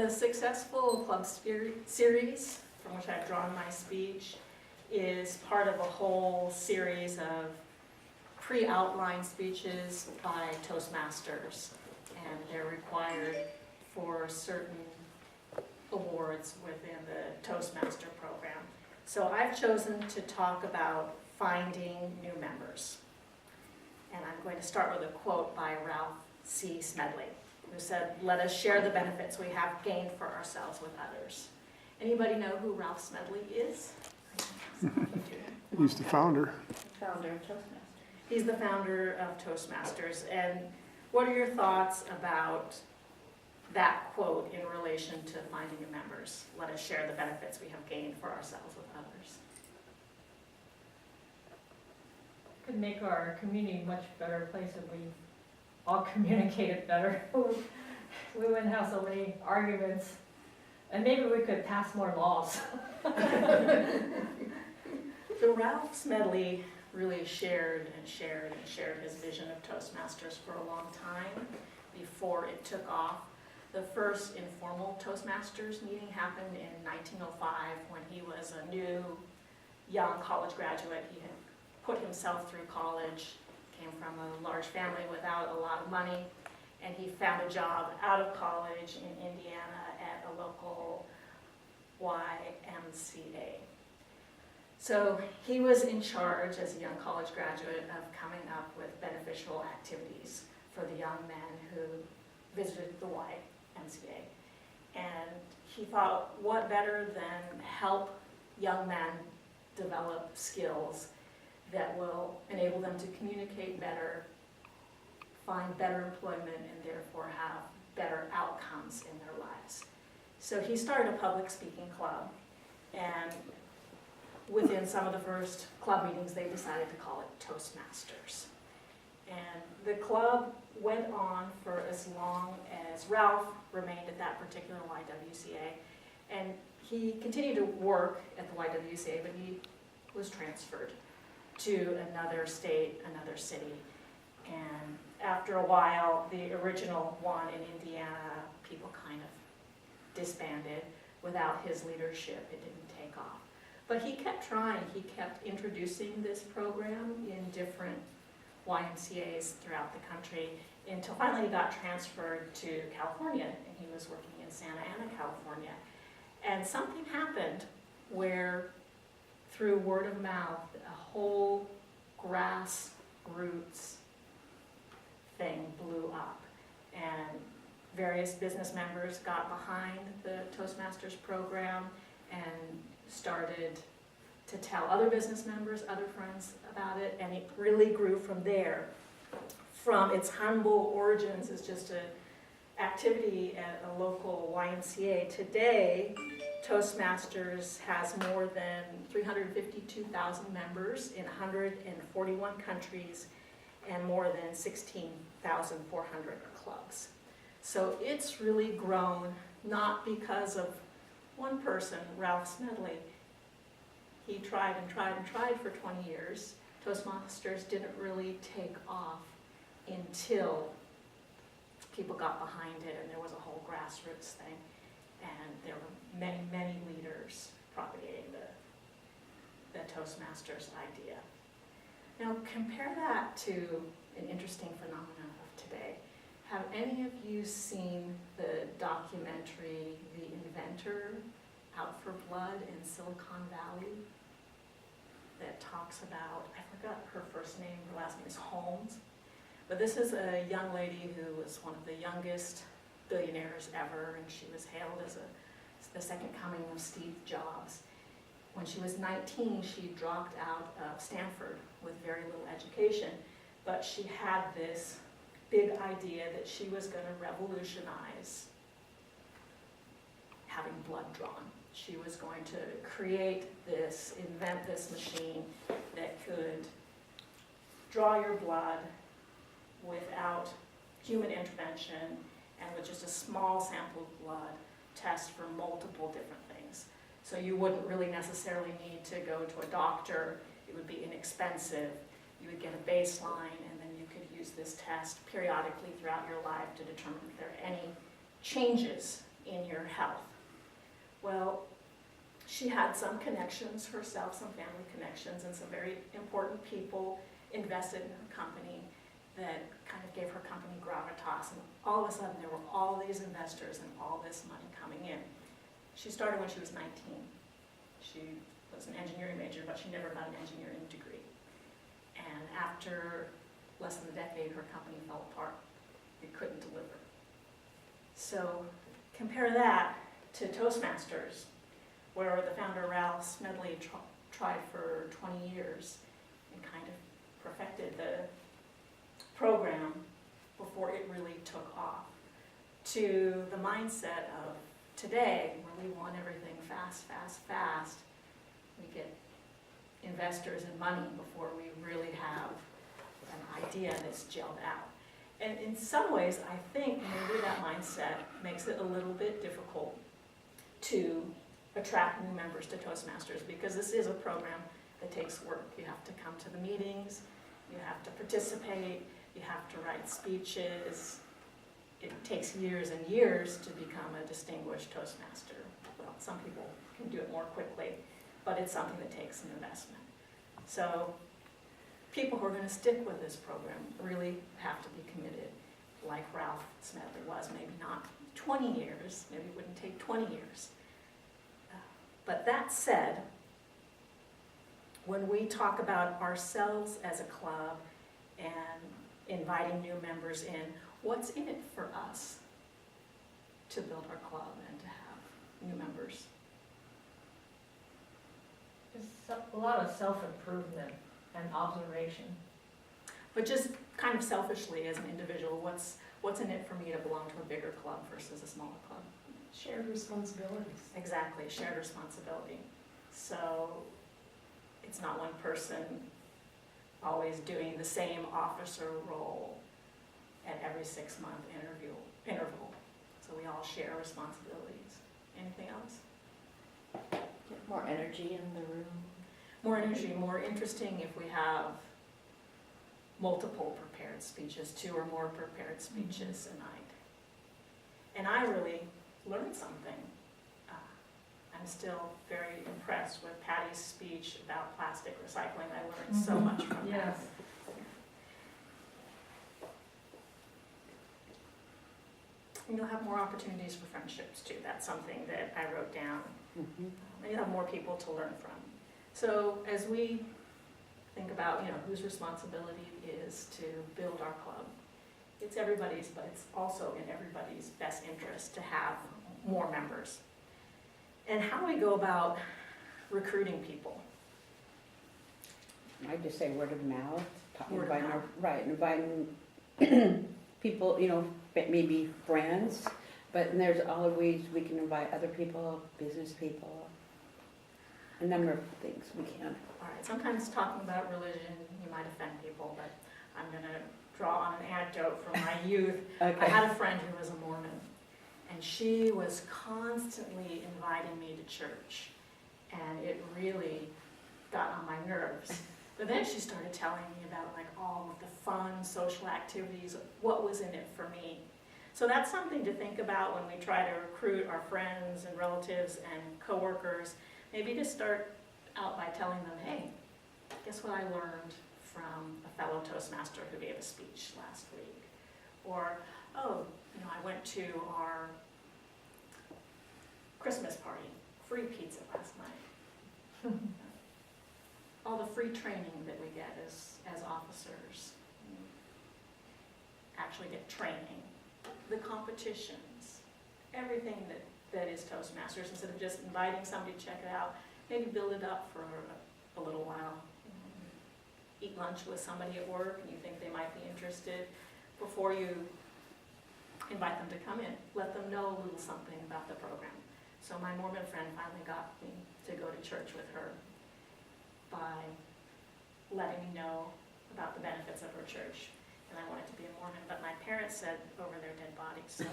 The Successful Club series, from which I've drawn my speech, is part of a whole series of pre-outlined speeches by Toastmasters, and they're required for certain awards within the Toastmaster program. So I've chosen to talk about finding new members. And I'm going to start with a quote by Ralph C. Smedley, who said, "Let us share the benefits we have gained for ourselves with others." Anybody know who Ralph Smedley is? He's the founder. Founder of Toastmasters. He's the founder of Toastmasters. And what are your thoughts about that quote in relation to finding new members? Let us share the benefits we have gained for ourselves with others. Could make our community a much better place if we all communicated better. We wouldn't have so many arguments. And maybe we could pass more laws. So Ralph Smedley really shared his vision of Toastmasters for a long time before it took off. The first informal Toastmasters meeting happened in 1905 when he was a new young college graduate. He had put himself through college, came from a large family without a lot of money, and he found a job out of college in Indiana at a local YMCA. So he was in charge as a young college graduate of coming up with beneficial activities for the young men who visited the YMCA. And he thought, what better than help young men develop skills that will enable them to communicate better, find better employment, and therefore have better outcomes in their lives. So he started a public speaking club, and within some of the first club meetings, they decided to call it Toastmasters. And the club went on for as long as Ralph remained at that particular YWCA. And he continued to work at the YWCA, but he was transferred to another state, another city. And after a while, the original one in Indiana, people kind of disbanded. Without his leadership, it didn't take off. But he kept trying. He kept introducing this program in different YMCAs throughout the country until finally he got transferred to California, and he was working in Santa Ana, California. And something happened where, through word of mouth, a whole grassroots thing blew up. And various business members got behind the Toastmasters program and started to tell other business members, other friends about it, and it really grew from there. From its humble origins as just an activity at a local YMCA, today Toastmasters has more than 352,000 members in 141 countries and more than 16,400 clubs. So it's really grown, not because of one person, Ralph Smedley. He tried and tried and tried for 20 years. Toastmasters didn't really take off until people got behind it and there was a whole grassroots thing. And there were many, many leaders propagating the Toastmasters idea. Now compare that to an interesting phenomenon of today. Have any of you seen the documentary The Inventor, Out for Blood in Silicon Valley? That talks about, I forgot her first name, her last name is Holmes. But this is a young lady who was one of the youngest billionaires ever, and she was hailed as the second coming of Steve Jobs. When she was 19, she dropped out of Stanford with very little education, but she had this big idea that she was going to revolutionize having blood drawn. She was going to invent this machine that could draw your blood without human intervention and with just a small sample of blood test for multiple different things. So you wouldn't really necessarily need to go to a doctor. It would be inexpensive. You would get a baseline, and then you could use this test periodically throughout your life to determine if there are any changes in your health. Well, she had some connections herself, some family connections, and some very important people invested in her company that kind of gave her company gravitas. And all of a sudden, there were all these investors and all this money coming in. She started when she was 19. She was an engineering major, but she never got an engineering degree. And after less than a decade, her company fell apart. It couldn't deliver. So compare that to Toastmasters, where the founder, Ralph Smedley, tried for 20 years and kind of perfected the program before it really took off, to the mindset of today, where we want everything fast, fast, fast. We get investors and money before we really have an idea that's gelled out. And in some ways, I think maybe that mindset makes it a little bit difficult to attract new members to Toastmasters, because this is a program that takes work. You have to come to the meetings, you have to participate, you have to write speeches. It takes years and years to become a distinguished Toastmaster. Well, some people can do it more quickly, but it's something that takes an investment. So people who are going to stick with this program really have to be committed, like Ralph Smedley was. Maybe not 20 years, maybe it wouldn't take 20 years. But that said, when we talk about ourselves as a club and inviting new members in, what's in it for us to build our club and to have new members? There's a lot of self-improvement and observation. But just kind of selfishly as an individual, what's in it for me to belong to a bigger club versus a smaller club? Shared responsibilities. Exactly, shared responsibility. So it's not one person always doing the same officer role at every 6-month interval. So we all share responsibilities. Anything else? Get more energy in the room. More energy, more interesting if we have multiple prepared speeches, 2 or more prepared speeches a night. And I really learned something. I'm still very impressed with Patty's speech about plastic recycling. I learned so much from that. Yes. And you'll have more opportunities for friendships too. That's something that I wrote down. Mm-hmm. And you'll have more people to learn from. So as we think about, whose responsibility it is to build our club, it's everybody's, but it's also in everybody's best interest to have more members. And how do we go about recruiting people? I just say word of mouth, Word of mouth. inviting people, maybe friends, but there's all the ways we can invite other people, business people, a number of things we can. All right, sometimes talking about religion, you might offend people, but I'm going to draw on an anecdote from my youth. I Okay. had a friend who was a Mormon, and she was constantly inviting me to church, and it really got on my nerves. But then she started telling me about all of the fun social activities, what was in it for me. So that's something to think about when we try to recruit our friends and relatives and coworkers. Maybe to start out by telling them, hey, guess what I learned from a fellow Toastmaster who gave a speech last week? Or, I went to our Christmas party, free pizza last night. All the free training that we get as officers. Actually get training. The competitions, everything that is Toastmasters, instead of just inviting somebody to check it out, maybe build it up for a little while. Eat lunch with somebody at work and you think they might be interested. Before you invite them to come in, let them know a little something about the program. So my Mormon friend finally got me to go to church with her by letting me know about the benefits of her church. And I wanted to be a Mormon, but my parents said over their dead bodies, so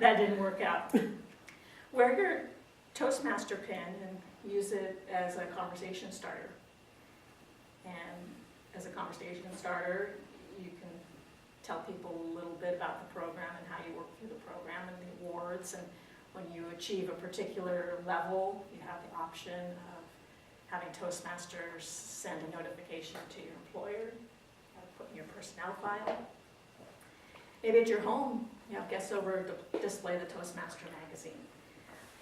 that didn't work out. Wear your Toastmaster pin and use it as a conversation starter. And as a conversation starter, you can tell people a little bit about the program and how you work through the program and the awards. And when you achieve a particular level, you have the option of having Toastmasters send a notification to your employer, put in your personnel file. Maybe at your home, you have guests over to display the Toastmaster magazine.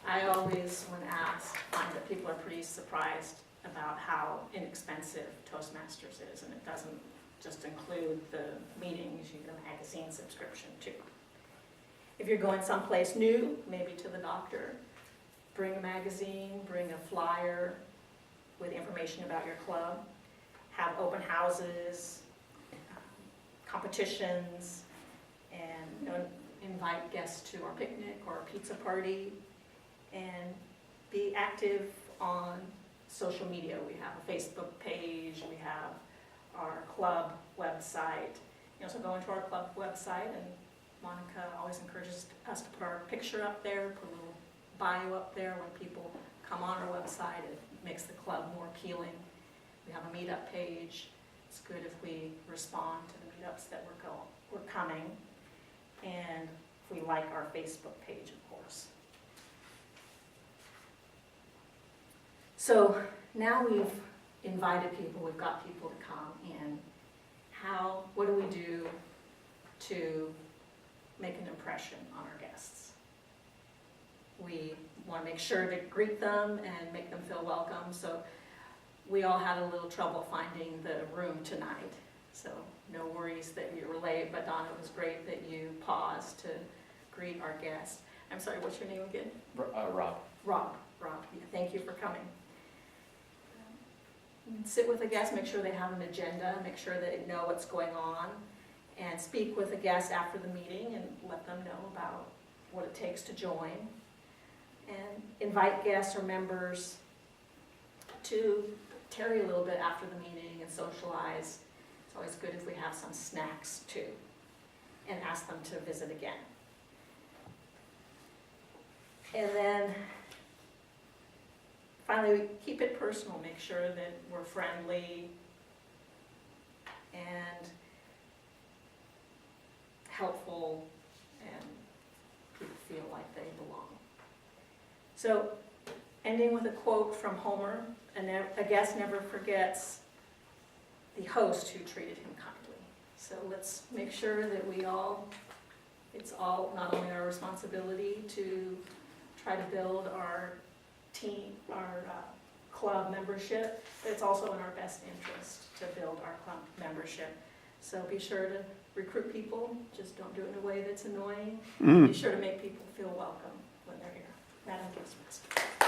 I always, when asked, find that people are pretty surprised about how inexpensive Toastmasters is, and it doesn't just include the meetings, you get a magazine subscription too. If you're going someplace new, maybe to the doctor, bring a magazine, bring a flyer with information about your club, have open houses, competitions, and invite guests to our picnic or our pizza party, and be active on social media. We have a Facebook page, we have our club website. So go into our club website, and Monica always encourages us to put our picture up there, put a little bio up there when people come on our website. It makes the club more appealing. We have a meetup page. It's good if we respond to the meetups that we're coming, and if we like our Facebook page, of course. So now we've invited people, we've got people to come in. What do we do to make an impression on our guests? We want to make sure to greet them and make them feel welcome. So we all had a little trouble finding the room tonight. So no worries that you were late, but Donna, it was great that you paused to greet our guests. I'm sorry, what's your name again? Rob. Rob, thank you for coming. Sit with a guest, make sure they have an agenda, make sure they know what's going on, and speak with a guest after the meeting and let them know about what it takes to join. And invite guests or members to tarry a little bit after the meeting and socialize. It's always good if we have some snacks too, and ask them to visit again. And then finally, we keep it personal, make sure that we're friendly and helpful, and people feel like they belong. So, ending with a quote from Homer, a guest never forgets the host who treated him kindly. So let's make sure that it's all not only our responsibility to try to build our team, our club membership, but it's also in our best interest to build our club membership. So be sure to recruit people, just don't do it in a way that's annoying. Be sure to make people feel welcome when they're here. Madam Toastmaster.